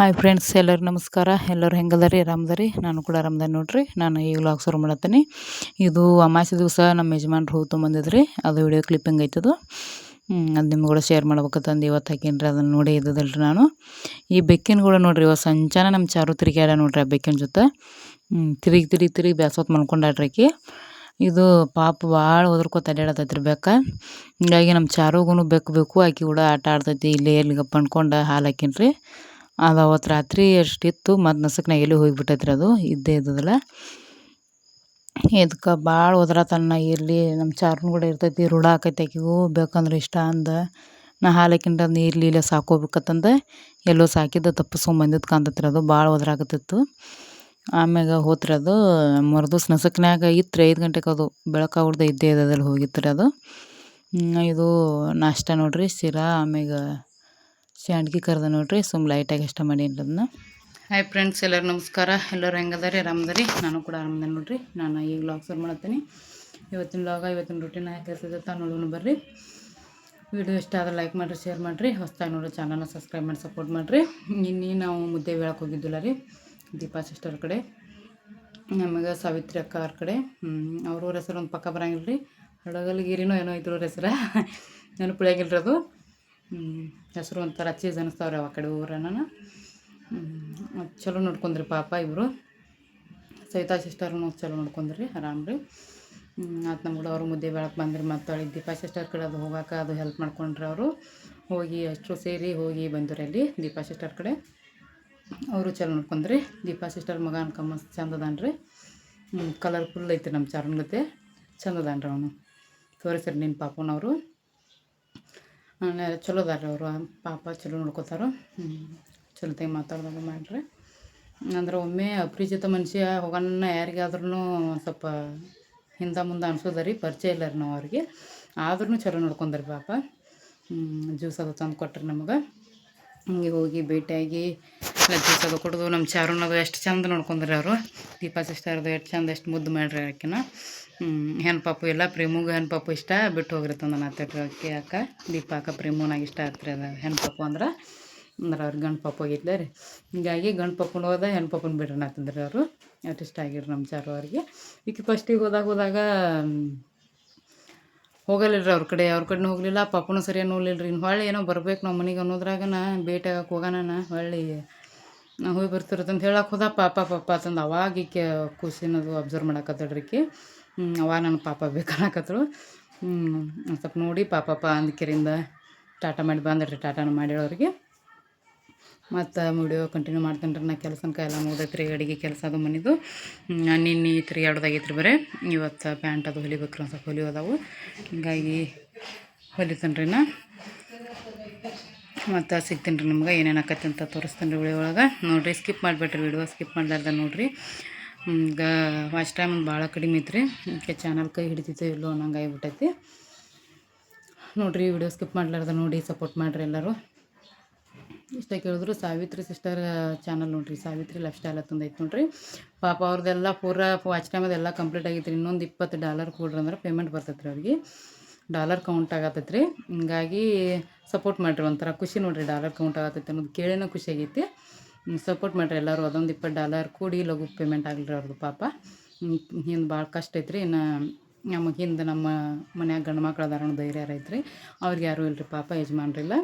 Hi friends, ಎಲ್ಲರಿಗೂ ನಮಸ್ಕಾರ. ಎಲ್ಲರೂ ಹೆಂಗದರಿ? ಆರಾಮದರಿ? ನಾನು ಕೂಡ ಆರಾಮದಾನಿ ನೋಡ್ರಿ. ನಾನು ಈಗ ವ್ಲಾಗ್ ಶುರು ಮಾಡತ್ತೀನಿ. ಇದು ಅಮಾವಾಸ್ಯೆ ದಿವಸ ನಮ್ಮ ಯಜಮಾನ್ರು ಹೂ ತೊಗೊಂಬಂದಿದ್ರಿ. ಅದು ವಿಡಿಯೋ ಕ್ಲಿಪ್ಪಿಂಗ್ ಐತದು. ಅದು ನಿಮ್ಗೆ ಕೂಡ ಶೇರ್ ಮಾಡ್ಬೇಕಂತಂದು ಇವತ್ತು ಹಾಕೀನಿ. ಅದನ್ನು ನೋಡಿ ಇದ್ದದಲ್ರಿ ನಾನು. ಈ ಬೆಕ್ಕಿನ ಕೂಡ ನೋಡ್ರಿ, ಇವತ್ತು ಸಂಚಾನ ನಮ್ಮ ಚಾರು ತಿರುಗ್ಯಾಡ ನೋಡ್ರಿ. ಆ ಬೆಕ್ಕಿನ ಜೊತೆ ತಿರುಗಿ ಬ್ಯಾಸೋತ್ ಮಲ್ಕೊಂಡಾಡ್ರಿ ಆಕಿ. ಇದು ಪಾಪ ಭಾಳ ಒದರ್ಕೋತ ಅಡ್ಯಾಡತೈತ್ರಿ ಬೆಕ್ಕ. ಹಿಂಗಾಗಿ ನಮ್ಮ ಚಾರುಗೂ ಬೇಕು ಆಕಿ ಕೂಡ ಆಟ ಆಡ್ತೈತಿ. ಇಲ್ಲೇ ಎಲ್ಲಿಗಪ್ಪ ಅನ್ಕೊಂಡು ಹಾಲು ಹಾಕೀನಿ. ಅದು ಅವತ್ತು ರಾತ್ರಿ ಎಷ್ಟಿತ್ತು, ಮತ್ತು ನಸಕ್ನಾಗ ಎಲ್ಲಿ ಹೋಗಿಬಿಟ್ಟೈತ್ರಿ. ಅದು ಇದ್ದೇ ಇದ್ದದಲ್ಲ. ಇದಕ್ಕೆ ಭಾಳ ಒದರಾತನ. ಇರಲಿ ನಮ್ಮ ಚಾರ್ನು ಕೂಡ ಇರ್ತೈತಿ, ರೂಢ ಆಕೈತಿ ಆಕಿಗೂ ಬೇಕಂದ್ರೆ ಇಷ್ಟ ಅಂದ. ನಾ ಹಾಲು ಹಾಕಿಂಟಂದು ಇರಲಿ ಸಾಕೋಬೇಕತ್ತಂದು ಎಲ್ಲೋ ಸಾಕಿದ್ದ ತಪ್ಪಿಸ್ಕೊಂಬಂದಿದ್ದು ಕಾಣ್ತೈತ್ರಿ. ಅದು ಭಾಳ ಒದರಾಕತ್ತಿತ್ತು. ಆಮ್ಯಾಗ ಹೋತ್ರಿ ಅದು. ಮರುದಿವ್ಸ ನಸಕ್ನಾಗ ಇತ್ತು 5 ಗಂಟೆಗೆ ಅದು ಬೆಳಕಾಗ್ಬಿಡ್ದೆ ಇದ್ದೇ ಇದ್ದದಲ್ಲಿ ಹೋಗಿತ್ತು ರೀ ಅದು. ಇದು ನಾಷ್ಟ ನೋಡ್ರಿ, ಶಿರಾ ಆಮ್ಯಾಗ ಶಾಂಡ್ಗಿ ಕರ್ದ ನೋಡ್ರಿ. ಲೈಟಾಗಿ ಇಷ್ಟ ಮಾಡೀನಿ ಅದನ್ನ. ಹಾಯ್ ಫ್ರೆಂಡ್ಸ್, ಎಲ್ಲರೂ ನಮಸ್ಕಾರ. ಎಲ್ಲರೂ ಹೆಂಗದಾರಿ? ಆರಾಮದಾರಿ? ನಾನು ಕೂಡ ಆರಾಮದಾನಿ ನೋಡ್ರಿ. ನಾನು ಈಗ ವ್ಲಾಗ್ ಶುರು ಮಾಡತ್ತೀನಿ. ಇವತ್ತಿನ ರೂಟೀನ್ ಕೆಲಸ ನೋಡೋಣ ಬರ್ರಿ. ವಿಡಿಯೋ ಇಷ್ಟ ಆದ್ರೆ ಲೈಕ್ ಮಾಡಿರಿ, ಶೇರ್ ಮಾಡಿರಿ. ಹೊಸದಾಗಿ ನೋಡ್ರಿ ಚಾನಲ್ನ ಸಬ್ಸ್ಕ್ರೈಬ್ ಮಾಡಿ ಸಪೋರ್ಟ್ ಮಾಡಿರಿ. ನಿನ್ನೆ ನಾವು ಮುದ್ದೆ ಬೇಳಕ್ಕೆ ಹೋಗಿದ್ದಿಲ್ಲ ರೀ, ದೀಪಾ ಸಿಸ್ಟರ್ ಕಡೆ. ನಮಗೆ ಸಾವಿತ್ರಿ ಅಕ್ಕ ಅವ್ರ ಕಡೆ. ಅವ್ರವ್ರ ಹೆಸರು ಒಂದು ಪಕ್ಕ ಬರಂಗಿಲ್ಲ ರೀ. ಹಡಗಲ್ಗಿರಿನೋ ಏನೋ ಇದ್ರವ್ರ ಹೆಸರು ನೆನಪುಳಿಯಾಗಿಲ್ರಿ ಅದು. ಹೆಸರು ಒಂಥರ ಚೀಸ್ ಅನ್ನಿಸ್ತಾವ್ರಿ ಆ ಕಡೆ ಊರನ್ನ. ಚಲೋ ನೋಡ್ಕೊಂಡ್ರಿ ಪಾಪ ಇಬ್ಬರು. ಸವಿತಾ ಸಿಸ್ಟರ್ನು ಚಲೋ ನೋಡ್ಕೊಂಡ್ರಿ, ಆರಾಮ್ ರೀ. ಮತ್ತು ನಮ್ಮ ಕೂಡ ಅವರು ಮುದ್ದೆ ಬೆಳಕ್ಕೆ ಬಂದ್ರಿ. ಮತ್ತು ದೀಪಾ ಸಿಸ್ಟರ್ ಕಡೆ ಅದು ಹೋಗೋಕೆ ಅದು ಹೆಲ್ಪ್ ಮಾಡ್ಕೊಂಡ್ರಿ. ಅವರು ಹೋಗಿ ಅಷ್ಟು ಸೇರಿ ಹೋಗಿ ಬಂದ್ರಿ ಅಲ್ಲಿ ದೀಪಾ ಸಿಸ್ಟರ್ ಕಡೆ. ಅವರು ಚಲೋ ನೋಡ್ಕೊಂಡ್ರಿ. ದೀಪಾ ಸಿಸ್ಟರ್ ಮಗ ಅನ್ಕಮ್ಮ ಚಂದದಾನ್ರಿ. ಕಲರ್ಫುಲ್ ಐತಿ ನಮ್ಮ ಚಾರನ್ ಗತೆ. ಚಂದದಾನ್ರಿ ಅವನು. ತೋರಿಸ್ರಿ ನಿನ್ನ ಪಾಪನವರು. ಚಲೋ ಅದಾರ ಅವರು. ಪಾಪ ಚಲೋ ನೋಡ್ಕೋತಾರೋ. ಚಲೋತಾಗಿ ಮಾತಾಡ್ದಾಗ ಮಾಡ್ರಿ. ಅಂದ್ರೆ ಒಮ್ಮೆ ಅಪರಿಚಿತ ಮನುಷ್ಯ ಹೋಗೋಣ ಯಾರಿಗಾದ್ರೂ ಸ್ವಲ್ಪ ಹಿಂದೆ ಮುಂದೆ ಅನ್ಸೋದರಿ. ಪರಿಚಯ ಇಲ್ಲ ರೀ ನಾವು ಅವ್ರಿಗೆ. ಆದ್ರೂ ಚಲೋ ನೋಡ್ಕೊಂಡ್ರಿ ಪಾಪ. ಜ್ಯೂಸ್ ಅದು ತಂದು ಕೊಟ್ರಿ ನಮಗೆ. ಹಿಂಗೆ ಹೋಗಿ ಭೇಟಿಯಾಗಿ ಜ್ಯೂಸ್ ಅದು ಕೊಡೋದು. ನಮ್ಮ ಚಾರುನದು ಎಷ್ಟು ಚಂದ ನೋಡ್ಕೊಂಡ್ರಿ ಅವರು. ದೀಪಾ ಸಿಸ್ಟರ್ದು ಎಷ್ಟು ಚಂದ, ಎಷ್ಟು ಮುದ್ದು ಮಾಡ್ರಿ ಆಕಿನ. ಹೆಣ್ಣು ಪಾಪು ಎಲ್ಲ ಪ್ರೇಮಗೂ ಹೆಣ್ಣು ಪಾಪು ಇಷ್ಟ ಬಿಟ್ಟು ಹೋಗಿರ್ತಂದು ನಾತಡ್ರಿ ಆಕೆ ಅಕ್ಕ. ದೀಪಾ ಅಕ್ಕ ಪ್ರೇಮನಾಗ ಇಷ್ಟ ಆಗ್ತರಿ ಅದು ಹೆಣ್ಣು ಪಾಪು ಅಂದ್ರೆ ಅವ್ರಿಗೆ ಗಂಡು ಪಾಪು ಹೋಗಿದ್ಲ ರೀ. ಹೀಗಾಗಿ ಗಂಡು ಪಾಪುನ ಹೋದ, ಹೆಣ್ಣು ಪಾಪುನ ಬಿಡ್ರಿ ನಾತಂದ್ರಿ ಅವರು. ಅಷ್ಟು ಇಷ್ಟ ಆಗಿರಿ ನಮ್ಮ ಚಾರು ಅವ್ರಿಗೆ. ಈಕೆ ಫಸ್ಟಿಗೆ ಹೋದಾಗ ಹೋಗಲಿಲ್ಲ ಅವ್ರ ಕಡೆನೂ ಹೋಗಲಿಲ್ಲ. ಪಾಪನೂ ಸರಿಯಾಗಿ ನೋಡಲಿಲ್ಲ ರೀ. ಇನ್ನು ಹೊಳ್ಳಿ ಏನೋ ಬರ್ಬೇಕು ನಾವು ಮನೆಗೆ ಅನ್ನೋದ್ರಾಗನ ಭೇಟಿ ಆಗಕ್ಕೆ ಹೋಗೋಣ ಹೊಳ್ಳಿ ಹೋಗಿ ಬರ್ತಿರತ್ತಂತ ಹೇಳಕ್ಕೆ ಹೋದ. ಪಾಪ ಅಂತಂದು ಅವಾಗ ಈಕೆ ಖುಷಿನದು ಅಬ್ಸರ್ವ್ ಮಾಡಕತ್ತಳ್ರಿ ಈಕೆ. ಅವಾಗ ನನ್ನ ಪಾಪ ಬೇಕನ್ನಕತ್ತಳು. ಸ್ವಲ್ಪ ನೋಡಿ ಪಾಪ ಅಂದ್ಕೆರಿಂದ ಟಾಟಾ ಮಾಡಿ ಬಂದ್ರಿ. ಟಾಟಾನು ಮಾಡಿಳವ್ರಿಗೆ. ಮತ್ತು ವಿಡಿಯೋ ಕಂಟಿನ್ಯೂ ಮಾಡ್ತೀನಿ ರೀ. ನಾ ಕೆಲಸನಕ ಎಲ್ಲ ಮುಗ್ದೈತ್ರಿ. ಅಡುಗೆ ಕೆಲಸ ಅದು ಮನೆದು. ನಿನ್ನೆ ತಿರುಗಾಡೋದಾಗೈತ್ರಿ ಬರೀ. ಇವತ್ತು ಪ್ಯಾಂಟ್ ಅದು ಹೊಲಿಬೇಕ್ರಿ, ಒಂದು ಸ್ವಲ್ಪ ಹೊಲಿಯೋದಾವು. ಹಿಂಗಾಗಿ ಹೊಲಿತೀನಿ ರೀ ನಾ. ಮತ್ತು ಸಿಗ್ತೀನಿ ರೀ ನಿಮ್ಗೆ ಏನೇನು ಆಕೈತಿ ಅಂತ ತೋರಿಸ್ತೀನಿ ರೀ ವಿಡಿಯೋ ಒಳಗೆ. ನೋಡಿರಿ, ಸ್ಕಿಪ್ ಮಾಡಿಬಿಟ್ರಿ ವಿಡಿಯೋ. ಸ್ಕಿಪ್ ಮಾಡ್ಲಾರ್ದ ನೋಡಿರಿ. ಈಗ ವಾಚ್ ಟೈಮ್ ಭಾಳ ಕಡಿಮೆ ಐತ್ರಿ. ಅದಕ್ಕೆ ಚಾನಲ್ ಕೈ ಹಿಡಿತೈತೆ ಇಲ್ಲೋ ಅನ್ನಂಗೆ ಆಗಿಬಿಟ್ಟೈತಿ. ನೋಡಿರಿ, ವಿಡಿಯೋ ಸ್ಕಿಪ್ ಮಾಡ್ಲಾರ್ದ ನೋಡಿ ಸಪೋರ್ಟ್ ಮಾಡಿರಿ ಎಲ್ಲರೂ. ಇಷ್ಟ ಕೇಳಿದ್ರು ಸಾವಿತ್ರಿ ಸಿಸ್ಟರ್ ಚಾನಲ್ ನೋಡಿರಿ. ಸಾವಿತ್ರಿ ಲೈಫ್ ಸ್ಟೈಲ್ ಅಂತಂದೈತೆ ನೋಡಿರಿ. ಪಾಪ ಅವ್ರದ್ದೆಲ್ಲ ಪೂರಾ ವಾಚ್ ಟೈಮದೆಲ್ಲ ಕಂಪ್ಲೀಟ್ ಆಗೈತ್ರಿ. ಇನ್ನೊಂದು $20 ಕೊಡ್ರಿ ಅಂದ್ರೆ ಪೇಮೆಂಟ್ ಬರ್ತೈತೆ ರೀ ಅವ್ರಿಗೆ. ಡಾಲರ್ ಕೌಂಟ್ ಆಗತ್ತೈತೆ ರೀ. ಹಿಂಗಾಗಿ ಸಪೋರ್ಟ್ ಮಾಡಿರಿ. ಒಂಥರ ಖುಷಿ ನೋಡಿರಿ, ಡಾಲರ್ ಕೌಂಟ್ ಆಗತ್ತೈತೆ ಅನ್ನೋದು ಕೇಳಿನ ಖುಷಿ ಆಗೈತಿ. ಸಪೋರ್ಟ್ ಮಾಡಿರಿ ಎಲ್ಲರೂ. ಅದೊಂದು $20 ಕೂಡಿ ಲಘು ಪೇಮೆಂಟ್ ಆಗಲಿ ಅವ್ರದ್ದು ಪಾಪ. ಹಿಂದೆ ಭಾಳ ಕಷ್ಟ ಐತ್ರಿ. ಇನ್ನು ನಮಗೆ ಹಿಂದೆ ನಮ್ಮ ಮನ್ಯಾಗ ಗಂಡು ಮಕ್ಳು ಅದಾರ ಅನ್ನೋ ಧೈರ್ಯ ಐತ್ರಿ. ಅವ್ರಿಗೆ ಯಾರೂ ಇಲ್ಲರಿ ಪಾಪ, ಯಜಮಾನ್ರಿಲ್ಲ.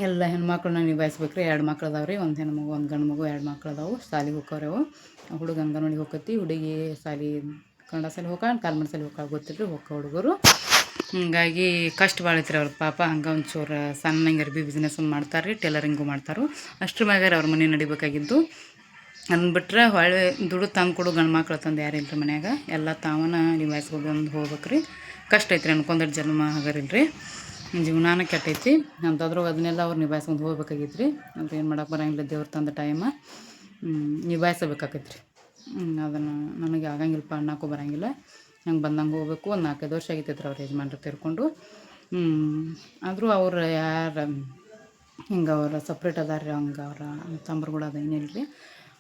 ಎಲ್ಲ ಹೆಣ್ಮಕ್ಳನ್ನ ನಿಭಾಯಿಸ್ಬೇಕು ರೀ. 2 ಮಕ್ಳು ಅದಾವೆ ರೀ. ಒಂದು ಹೆಣ್ಣು ಮಗು, ಒಂದು ಗಂಡು ಮಗು. 2 ಮಕ್ಳು ಅದಾವೆ. ಶಾಲೆಗೆ ಹೋಗ್ಕವ್ರವು. ಹುಡುಗ ಅಂಗನವಾಡಿಗೆ ಹೋಗತಿ. ಹುಡುಗಿ ಶಾಲೆ ಕನ್ನಡ ಶಾಲೆ ಕಾಲ್ಮಡಿ ಶಾಲೆ ಗೊತ್ತಿಲ್ಲ ಹುಡುಗರು. ಹಿಂಗಾಗಿ ಕಷ್ಟ ಭಾಳ ಐತ್ರಿ ಅವ್ರ ಪಾಪ. ಹಂಗೆ ಒಂಚೂರು ಸಣ್ಣಂಗೆ ಅರ್ಬಿ ಬಿಸ್ನೆಸ್ ಮಾಡ್ತಾರೆ ರೀ. ಟೇಲರಿಂಗು ಮಾಡ್ತಾರೆ. ಅಷ್ಟ್ರ ಮ್ಯಾಗಾರ ಅವ್ರ ಮನೆ ನಡಿಬೇಕಾಗಿದ್ದು. ಅಂದ್ಬಿಟ್ರೆ ಹೊಳ್ಳಿ ದುಡ್ಡು ತಂದು ಕೊಡು ಗಂಡು ಮಕ್ಳು ತಂದು ಯಾರು ಇಲ್ಲರಿ ಮನ್ಯಾಗ. ಎಲ್ಲ ತಾವನ ನಿಭಾಯಿಸ್ಕೊಂಡು ಹೋಗ್ಬೇಕು ರೀ. ಕಷ್ಟ ಐತ್ರಿ. ಅನ್ಕೊಂಡ್ರೆ ಜನ್ಮ ಆಗರಿಲ್ಲ ರೀ. ಜೀವನಾನ ಕೆಟ್ಟೈತಿ ಅಂಥದ್ರಾಗ ಅದನ್ನೆಲ್ಲ ಅವ್ರು ನಿಭಾಯಿಸ್ಕೊಂಡು ಹೋಗ್ಬೇಕಾಗೈತೆ ರೀ. ಅಂತ ಏನು ಮಾಡೋಕೆ ಬರೋಂಗಿಲ್ಲ, ದೇವ್ರು ತಂದ ಟೈಮ ನಿಭಾಯಿಸಬೇಕಾಗೈತೆ ರೀ. ಅದನ್ನು ನನಗೆ ಆಗಂಗಿಲ್ಲಪ್ಪ ಅನ್ನೋಕ್ಕೂ ಬರೋಂಗಿಲ್ಲ. ಹಂಗೆ ಬಂದಂಗೆ ಹೋಗ್ಬೇಕು. ಒಂದು 4-5 ವರ್ಷ ಆಗೈತೈತ್ರಿ ಅವ್ರ ಯಜಮಾನ್ರು ತೀರ್ಕೊಂಡು. ಆದರೂ ಅವ್ರು ಯಾರು ಹಿಂಗೆ ಅವ್ರು ಸಪ್ರೇಟ್ ಅದಾರ ರೀ. ಹಂಗೆ ಅವ್ರ ತಂಬ್ರುಗಳು ಅದು ಏನಿಲ್ಲ ರೀ,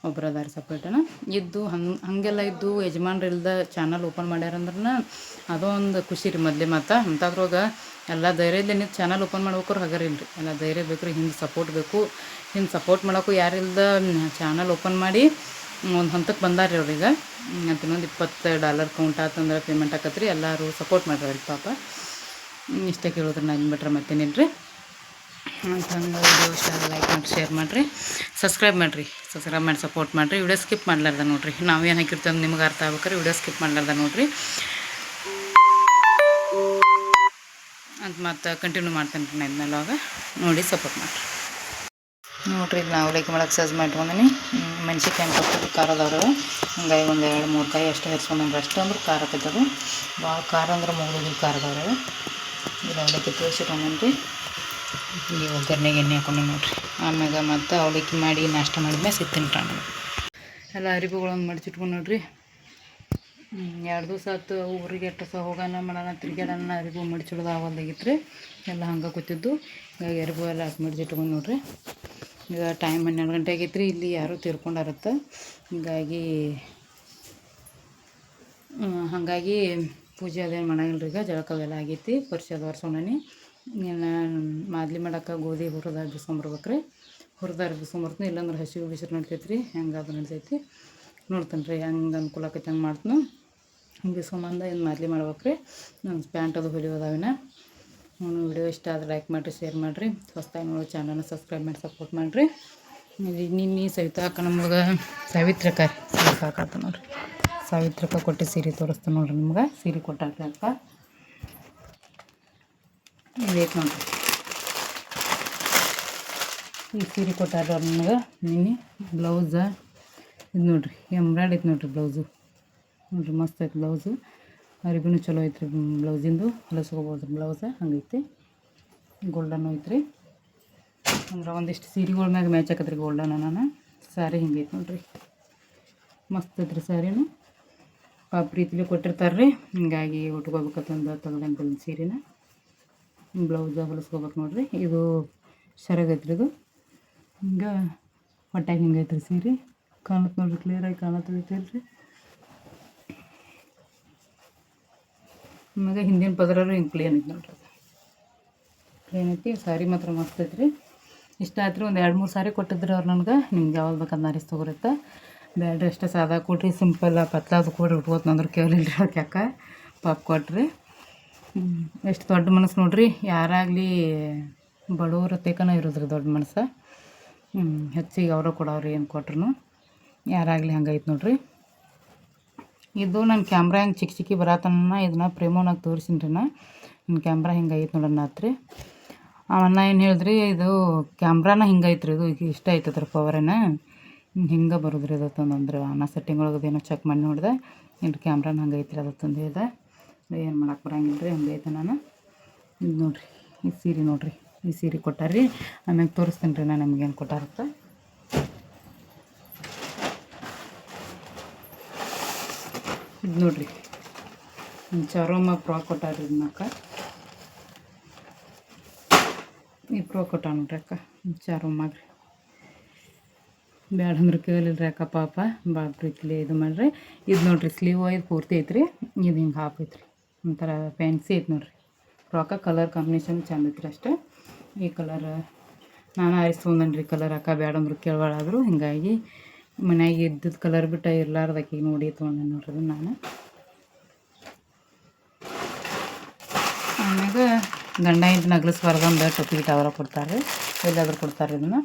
ಒಬ್ರು ಅದಾರ ಸಪ್ರೇಟನ ಇದ್ದು. ಹಾಗೆಲ್ಲ ಇದ್ದು ಯಜಮಾನ್ರು ಇಲ್ದ ಚಾನಲ್ ಓಪನ್ ಮಾಡ್ಯಾರಂದ್ರೆ ಅದೋ ಒಂದು ಖುಷಿ ರೀ. ಮೊದಲೇ ಮಾತು ಅಂಥದ್ರಾಗ ಎಲ್ಲ ಧೈರ್ಯದಲ್ಲಿ ನಿಂತು ಚಾನಲ್ ಓಪನ್ ಮಾಡ್ಬೇಕಾರೆ ಹಗರಿಲ್ಲ ರೀ. ಎಲ್ಲ ಧೈರ್ಯ ಬೇಕು ರೀ, ಹಿಂಗೆ ಸಪೋರ್ಟ್ ಬೇಕು. ಹಿಂಗೆ ಸಪೋರ್ಟ್ ಮಾಡೋಕ್ಕೂ ಯಾರಿಲ್ದ ಚಾನಲ್ ಓಪನ್ ಮಾಡಿ ಒಂದು ಹಂತಕ್ಕೆ ಬಂದಾರ ರೀ ಅವ್ರಿಗೆ. ಅಂತ ಇನ್ನೊಂದು $20 ಕೌಂಟ್ ಆತಂದ್ರೆ ಪೇಮೆಂಟ್ ಆಕತ್ರಿ. ಎಲ್ಲರೂ ಸಪೋರ್ಟ್ ಮಾಡ್ರಿ ಅವ್ರಿಗೆ ಪಾಪ. ಇಷ್ಟೇ ಕೇಳಿದ್ರೆ ನಾನು ಬಿಟ್ರೆ ಮತ್ತೇನಿಲ್ಲ ರೀ. ಅಂತ ಹಂಗೆ ವಿಡಿಯೋ ಇಷ್ಟ ಲೈಕ್ ಮಾಡಿ, ಶೇರ್ ಮಾಡಿರಿ, ಸಬ್ಸ್ಕ್ರೈಬ್ ಮಾಡಿರಿ. ಸಬ್ಸ್ಕ್ರೈಬ್ ಮಾಡಿ ಸಪೋರ್ಟ್ ಮಾಡಿರಿ. ವಿಡಿಯೋ ಸ್ಕಿಪ್ ಮಾಡ್ಲಾರ್ದ ನೋಡಿರಿ. ನಾವೇನು ಹಾಕಿರ್ತೀವಿ ಅಂತ ನಿಮ್ಗೆ ಅರ್ಥ ಆಗ್ಬೇಕಾರೆ ವಿಡಿಯೋ ಸ್ಕಿಪ್ ಮಾಡ್ಲಾರ್ದ ನೋಡಿರಿ ಅಂತ ಮತ್ತೆ ಕಂಟಿನ್ಯೂ ಮಾಡ್ತೇನೆ ರೀ. ನಾನು ಇದ್ಮೇಲೆ ಅವಾಗ ನೋಡಿ ಸಪೋರ್ಟ್ ಮಾಡಿರಿ. ನೋಡಿರಿ ಈಗ ನಾವು ಅವಲಕ್ಕಿ ಮಾಡಕ್ಕೆ ಸಜ್ಜು ಮಾಡ್ಕೊಂಡೀನಿ. ಮೆಣ್ಸಿನ್ಕಾಯಿ ಕೊಟ್ಟು ಖಾರದವ್ರು ಹಂಗಾಗಿ ಒಂದು 2-3 ಕಾಯಿ ಅಷ್ಟು ಹೆರ್ಸ್ಕೊಂಡ್ರೆ ಅಷ್ಟು ಅಂದ್ರೆ ಖಾರ ಆಕೈತದು. ಭಾಳ ಖಾರ ಅಂದ್ರೆ ಮುಗಿದು ಖಾರದವ್ರು. ಈಗ ಅವಲಕ್ಕಿ ತೋರಿಸಿಟ್ಕೊಂಡೇನಿ ರೀ. ಈಗ ಒಗ್ಗರಣೆಗೆ ಎಣ್ಣೆ ಹಾಕೊಂಡೆ ನೋಡಿರಿ. ಆಮ್ಯಾಗ ಮತ್ತು ಅವಲಕ್ಕಿ ಮಾಡಿ ನಾಷ್ಟ ಮಾಡಿದ್ಮೇಲೆ ಸಿಗ್ತೀನಿ ನಾನು. ಎಲ್ಲ ಅರಿಬುಗಳೊಂದು ಮಡಿಚಿಟ್ಕೊಂಡು ನೋಡಿರಿ. 2 ದಿವಸ ಆಯ್ತು ಊರಿಗೆ ಎಷ್ಟು ಸಹ ಹೋಗೋಣ ಮಾಡೋಣ ತಿರ್ಗಾಡೋಣ, ಅರಿಬು ಮಡಿಚಿಡೋದು ಆಗೋದಾಗಿತ್ತು ರೀ. ಎಲ್ಲ ಹಂಗೆ ಕೂತಿದ್ದು. ಈಗ ಅರಿಬು ಎಲ್ಲ ಹಾಕಿ ಮಡಿಚಿಟ್ಕೊಂಡು ನೋಡಿರಿ. ಈಗ ಟೈಮ್ 12 ಗಂಟೆ ಆಗೈತೆ ರೀ. ಇಲ್ಲಿ ಯಾರೂ ತೀರ್ಕೊಂಡಾರತ್ತೆ. ಹಾಗಾಗಿ ಪೂಜೆ ಅದೇನು ಮಾಡಂಗಿಲ್ಲ ರೀ. ಈಗ ಜಳಕವೆಲ್ಲ ಆಗೈತಿ. ಪರಿಷದ ಒರೆಸೋಣನಿ. ಇನ್ನು ಮಾದ್ಲಿ ಮಾಡೋಕೆ ಗೋಧಿ ಹುರಿದು ಬಿಸ್ಕೊಂಬರ್ಬೇಕು ರೀ. ಹುರಿದಾರ ಬಿಸ್ಕೊಂಬರ್ತೀನಿ. ಇಲ್ಲಾಂದ್ರೆ ಹಸಿವು ಬಿಸಿರು ನಡ್ತೈತೆ ರೀ. ಹೆಂಗೆ ಅದು ನಡ್ತೈತಿ ನೋಡ್ತೀನಿ ರೀ. ಹೆಂಗೆ ಅನುಕೂಲ ಆಕೈತೆ ಹಂಗೆ ಮಾಡ್ತೀನಿ. ಬಿಸ್ಕೊಂಬಂದು ಇನ್ನು ಮಾದ್ಲಿ ಮಾಡ್ಬೇಕು ರೀ. ನನ್ನ ಪ್ಯಾಂಟ್ ಅದು ಹೊಲಿಯೋದಾವಿನ. ವಿಡಿಯೋ ಇಷ್ಟ ಆದರೆ ಲೈಕ್ ಮಾಡಿರಿ, ಶೇರ್ ಮಾಡಿರಿ. ಹೊಸ್ದಾಗಿ ನೋಡೋ ಚಾನಲ್ನ ಸಬ್ಸ್ಕ್ರೈಬ್ ಮಾಡಿ ಸಪೋರ್ಟ್ ಮಾಡಿರಿ. ನಿನ್ನೆ ಸವಿತಾಕ ನಮ್ಗೆ ಸಾವಿತ್ರಕ್ಕ ಸಾಕಾತ ನೋಡಿರಿ. ಸಾವಿತ್ರಕ್ಕ ಕೊಟ್ಟು ಸೀರೆ ತೋರಿಸ್ತಾನೆ ನೋಡಿರಿ. ನಿಮ್ಗೆ ಸೀರೆ ಕೊಟ್ಟಾಕ ಅಕ್ಕ ಇದೈತೆ ನೋಡಿರಿ. ಈ ಸೀರೆ ಕೊಟ್ಟಾರ ಅವ್ರು ನನಗೆ ನಿನ್ನೆ. ಬ್ಲೌಸ ಇದು ನೋಡಿರಿ, ಎಂಬ್ರಾಯ್ಡ್ ಐತೆ ನೋಡಿರಿ ಬ್ಲೌಸು. ನೋಡಿರಿ ಮಸ್ತ್ ಐತೆ ಬ್ಲೌಸು. ಅರಿಬಿನೂ ಚಲೋ ಐತ್ರಿ ಬ್ಲೌಸಿಂದು. ಹೊಲಿಸ್ಕೋಬೋದು ಬ್ಲೌಸ. ಹಂಗೈತಿ. ಗೋಲ್ಡನ್ ಐತ್ರಿ. ಅಂದ್ರೆ ಒಂದಿಷ್ಟು ಸೀರೆಗಳ ಮ್ಯಾಗ ಮ್ಯಾಚ್ ಆಕತ್ರಿ ಗೋಲ್ಡನ್. ನಾನು ಸ್ಯಾರಿ ಹಿಂಗೈತೆ ನೋಡಿರಿ. ಮಸ್ತ್ ಐತ್ರಿ ಸ್ಯಾರಿನೂ. ಪ್ರೀತಿಲಿ ಕೊಟ್ಟಿರ್ತಾರೆ ರೀ. ಹಿಂಗಾಗಿ ಉಟ್ಕೋಬೇಕಂತಂದು ತೆಗ್ದಂಗೆ ಸೀರೆನ ಬ್ಲೌಸ ಹೊಲಿಸ್ಕೋಬೇಕು ನೋಡಿರಿ. ಇದು ಸೆರಗೈತ್ರಿ. ಇದು ಹಿಂಗೆ ಹೊಟ್ಟಾಗಿ ಹಿಂಗೈತ್ರಿ ಸೀರೆ. ಕಾಣುತ್ತೆ ನೋಡಿರಿ, ಕ್ಲಿಯರಾಗಿ ಕಾಣತ್ತೈತಿ. ಆಮೇಲೆ ಹಿಂದಿನ ಪದರರು ಹಿಂಗೆ ಪ್ಲೇನ್ ಐತೆ ನೋಡ್ರಿ. ಪ್ಲೇನ್ ಐತಿ. ಸ್ಯಾರಿ ಮಾತ್ರ ಮಸ್ತ್ ಐತ್ರಿ. ಇಷ್ಟ ಆಯ್ತು ರೀ. ಒಂದು 2-3 ಸಾರಿ ಕೊಟ್ಟಿದ್ರು ಅವ್ರು ನನಗೆ. ನಿಮ್ಗೆ ಯಾವ್ದು ಬೇಕಂತ ಅರಿಸಿ ತೊಗೊರುತ್ತೆ. ಬೇಡ್ರಿ ಅಷ್ಟೇ ಸಾದಾ ಕೊಡ್ರಿ, ಸಿಂಪಲ್ ಪತ್ಲಾದು ಕೊಡ್ರಿ ಉಟ್ಕೋತಂದ್ರೆ ಕೇಳಿಲ್ಲ ರೀ ಅವ್ರು ಯಾಕೆ ಪಾಪ ಕೊಟ್ರಿ. ಎಷ್ಟು ದೊಡ್ಡ ಮನಸ್ಸು ನೋಡಿರಿ. ಯಾರಾಗಲಿ ಬಡವ್ರ ತೇಕನ ಇರೋದ್ರಿ ದೊಡ್ಡ ಮನಸ್ಸು. ಹೆಚ್ಚಿಗೆ ಅವರು ಕೊಡೋರು ಏನು ಕೊಟ್ರು. ಯಾರಾಗಲಿ ಹಂಗೈತೆ ನೋಡಿರಿ. ಇದು ನನ್ನ ಕ್ಯಾಮ್ರಾ ಹೆಂಗೆ ಚಿಕ್ಕ ಬರತನ ಇದನ್ನ ಪ್ರೇಮೋನಾಗ ತೋರಿಸಿನಿ ರೀ. ನನ್ನ ಕ್ಯಾಮ್ರಾ ಹಿಂಗೆ ಐತೆ ನೋಡೋಣ ಆತ್ರಿ. ಅವನ್ನ ಏನು ಹೇಳಿದ್ರಿ, ಇದು ಕ್ಯಾಮ್ರಾನ ಹಿಂಗೆ ಐತ್ರಿ. ಇದು ಇಷ್ಟ ಐತದ್ರ ಪವರೇನ ಹಿಂಗೆ ಬರೋದ್ರಿ ಅದತ್ತಂದ್ರೆ. ಅನ್ನ ಸೆಟ್ಟಿಂಗ್ ಒಳಗದೇನೋ ಚೆಕ್ ಮಾಡಿ ನೋಡಿದೆ. ಇನ್ನು ಕ್ಯಾಮ್ರಾನ ಹಂಗೆ ಐತ್ರಿ ಅದತ್ತಂದು ಹೇಳಿದೆ. ಏನು ಮಾಡಕ್ಕೆ ಬರಂಗಿಲ್ಲ ರೀ. ಹಂಗೆ ಐತೆ ನಾನು. ಇದು ನೋಡಿರಿ, ಈ ಸೀರೆ ನೋಡಿರಿ. ಈ ಸೀರೆ ಕೊಟ್ಟಾರ್ರಿ. ಆಮ್ಯಾಗ ತೋರಿಸ್ತೀನಿ ರೀ ನಾನು ನಿಮ್ಗೇನು ಕೊಟ್ಟಾರತ್ತ. ಇದು ನೋಡಿರಿ, ಚಾರೋಮ ಫ್ರಾಕ್ ಕೊಟ್ಟಾರ್ರಿ. ಇದನ್ನಕ್ಕ ಈ ಫ್ರಾಕ್ ಕೊಟ್ಟ ನೋಡ್ರಿ ಅಕ್ಕ ಚಾರೋಮಾಗ. ಬ್ಯಾಡ ಅಂದ್ರೆ ಕೇಳಿಲ್ರಿ ಅಕ್ಕ ಪಾಪ. ಭಾಳ ಪ್ರೀತಿಲಿ ಇದು ಮಾಡಿರಿ. ಇದು ನೋಡಿರಿ ಸ್ಲೀವ್ ಇದು ಪೂರ್ತಿ ಐತ್ರಿ. ಇದು ಹಿಂಗೆ ಹಾಫ್ ಐತ್ರಿ. ಒಂಥರ ಫ್ಯಾನ್ಸಿ ಐತೆ ನೋಡಿರಿ ಫ್ರಾಕ. ಕಲರ್ ಕಾಂಬಿನೇಷನ್ ಚಂದ ಐತ್ರಿ ಅಷ್ಟೇ. ಈ ಕಲರ್ ನಾನು ಆರಿಸ್ಕೊಂಡೇನಿ ಕಲರ್. ಅಕ್ಕ ಬ್ಯಾಡ ಅಂದ್ರೆ ಕೇಳಬಾರ್ದಾದ್ರು. ಹಿಂಗಾಗಿ ಮನ್ಯಾಗ ಇದ್ದದ್ದು ಕಲರ್ ಬಿಟ್ಟು ಇರ್ಲಾರ್ದಕ್ಕೆ ನೋಡಿ ತೊಗೊಂಡೆ ನೋಡ್ರಿ ನಾನು. ಆಮ್ಯಾಗ ಗಂಡ ಇಂತ ನಗಲಿಸ್ಬಾರ್ದಂದು ಟೊಪ್ಪಿಗೆ ಟವರ ಕೊಡ್ತಾರೆ. ಎಲ್ಲಾದರೂ ಕೊಡ್ತಾರೆ ಇದನ್ನು.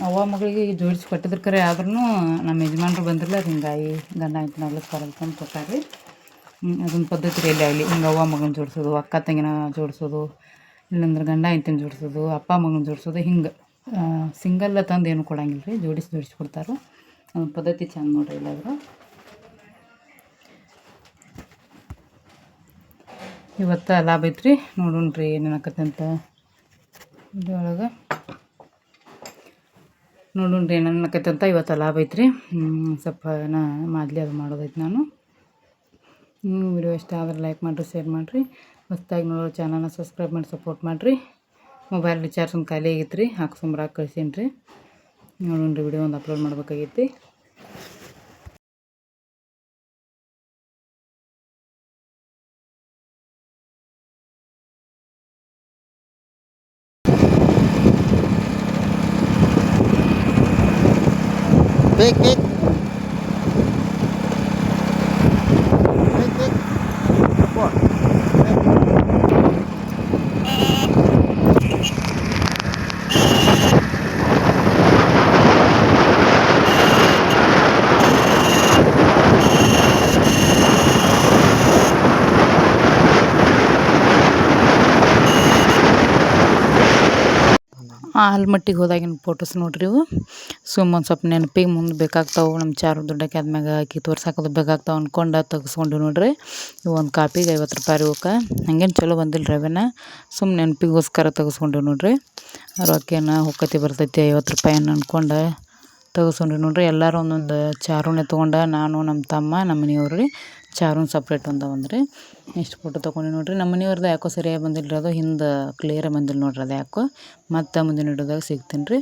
ಅವ್ವ ಮಗಳಿಗೆ ಜೋಡಿಸಿ ಕೊಟ್ಟಿದ್ರು ಕರೆ. ಆದ್ರೂ ನಮ್ಮ ಯಜಮಾನ್ರು ಬಂದಿರಲ್ಲ. ಹಿಂಗಾಗಿ ಗಂಡ ಇಂತ ನಗಲಿಸ್ಬಾರ್ದಂತ ಕೊಟ್ಟಾರೆ. ಅದೊಂದು ಪದ್ಧತಿ ರೀ. ಎಲ್ಲಿ ಆಗಲಿ ಹಿಂಗೆ ಅವ್ವ ಮಗನ ಜೋಡಿಸೋದು, ಅಕ್ಕ ತಂಗಿನ ಜೋಡಿಸೋದು, ಇಲ್ಲಾಂದ್ರೆ ಗಂಡ ಇಂತಿನ ಜೋಡಿಸೋದು, ಅಪ್ಪ ಮಗನ ಜೋಡಿಸೋದು. ಹಿಂಗೆ ಸಿಂಗಲ್ ತಂದು ಏನು ಕೊಡಂಗಿಲ್ಲ ರೀ. ಜೋಡಿಸಿ ಕೊಡ್ತಾರೆ. ಅದೊಂದು ಪದ್ಧತಿ ಚಂದ ನೋಡ್ರಿ. ಎಲ್ಲಾದರೂ ಇವತ್ತು ಲಾಭ ಐತ್ರಿ. ನೋಡೋಣ್ರಿ ಏನೇನು ಆಕತ್ತೆ ಅಂತ ಇದ್ರೊಳಗೆ. ನೋಡೋಣ್ರಿ ಏನೇನು ಆಕತ್ತೆ ಅಂತ. ಇವತ್ತು ಲಾಭ ಐತ್ರಿ. ಸ್ವಲ್ಪ ಏನೋ ಮಾದಲಿ ಅದು ಮಾಡೋದೈತೆ ನಾನು. ವಿಡಿಯೋ ಇಷ್ಟ ಆದ್ರೆ ಲೈಕ್ ಮಾಡಿರಿ, ಶೇರ್ ಮಾಡಿರಿ. ಹೊಸ್ದಾಗಿ ನೋಡೋ ಚಾನಲ್ನ ಸಬ್ಸ್ಕ್ರೈಬ್ ಮಾಡಿ ಸಪೋರ್ಟ್ ಮಾಡಿರಿ. ಮೊಬೈಲ್ ರಿಚಾರ್ಜ್ ಒಂದು ಖಾಲಿ ಆಗೈತೆ ರೀ, ಹಾಕ್ಸೊಂಬರಾಕ ಕಳ್ಸೀನಿ ರೀ. ನೋಡೋಣ್ರಿ ವಿಡಿಯೋ ಒಂದು ಅಪ್ಲೋಡ್ ಮಾಡ್ಬೇಕಾಗೈತಿ. Big, big. ಆಲ್ಮಟ್ಟಿಗೆ ಹೋದಾಗಿನ ಫೋಟೋಸ್ ನೋಡ್ರಿ ಇವು. ಒಂದು ಸ್ವಲ್ಪ ನೆನಪಿಗೆ ಮುಂದೆ ಬೇಕಾಗ್ತಾವೆ. ನಮ್ಮ ಚಾರು ದುಡ್ಡಕ್ಕೆ ಆದ್ಮ್ಯಾಗ ಆಕಿ ತೋರ್ಸಾಕೋದು ಬೇಕಾಗ್ತಾವೆ ಅಂದ್ಕೊಂಡು ತೆಗೆಸ್ಕೊಂಡು ನೋಡ್ರಿ. ಇವು ಒಂದು ಕಾಪಿಗೆ 50 ರೂಪಾಯಿ ರೀ ಇವಕ್ಕೆ. ಹಂಗೇನು ಚಲೋ ಬಂದಿಲ್ಲ ರೀ ಅವೇನ, ಸುಮ್ಮನೆ ನೆನಪಿಗೋಸ್ಕರ ತೆಗೆಸ್ಕೊಂಡು ನೋಡ್ರಿ. ರೊಕ್ಕೇನ ಹೊಕ್ಕತಿ ಬರ್ತೈತಿ 50 ರೂಪಾಯಿ ಅಂದ್ಕೊಂಡು ತೆಗೆಸ್ಕೊಂಡ್ರಿ ನೋಡ್ರಿ. ಎಲ್ಲರೂ ಒಂದೊಂದು ಚಾರುನೇ ತೊಗೊಂಡು, ನಾನು ನಮ್ಮ ತಮ್ಮ ನಮ್ಮ ಮನೆಯವ್ರು ರೀ. ಚಾರುನ್ ಸಪ್ರೇಟ್ ಒಂದವಂದ್ರಿ. ಇಷ್ಟು ಫೋಟೋ ತೊಗೊಂಡು ನೋಡ್ರಿ. ನಮ್ಮ ಮನೆಯವ್ರದ್ದು ಯಾಕೋ ಸರಿಯಾಗಿ ಬಂದಿಲ್ಲ ರೀ, ಅದು ಹಿಂದೆ ಕ್ಲಿಯರಾಗಿ ಬಂದಿಲ್ಲ ನೋಡ್ರಿ. ಅದು ಯಾಕೋ ಮತ್ತೆ ಮುಂದಿನ ವಿಡಿಯೋದಾಗ ಸಿಗ್ತೀನಿ ರೀ.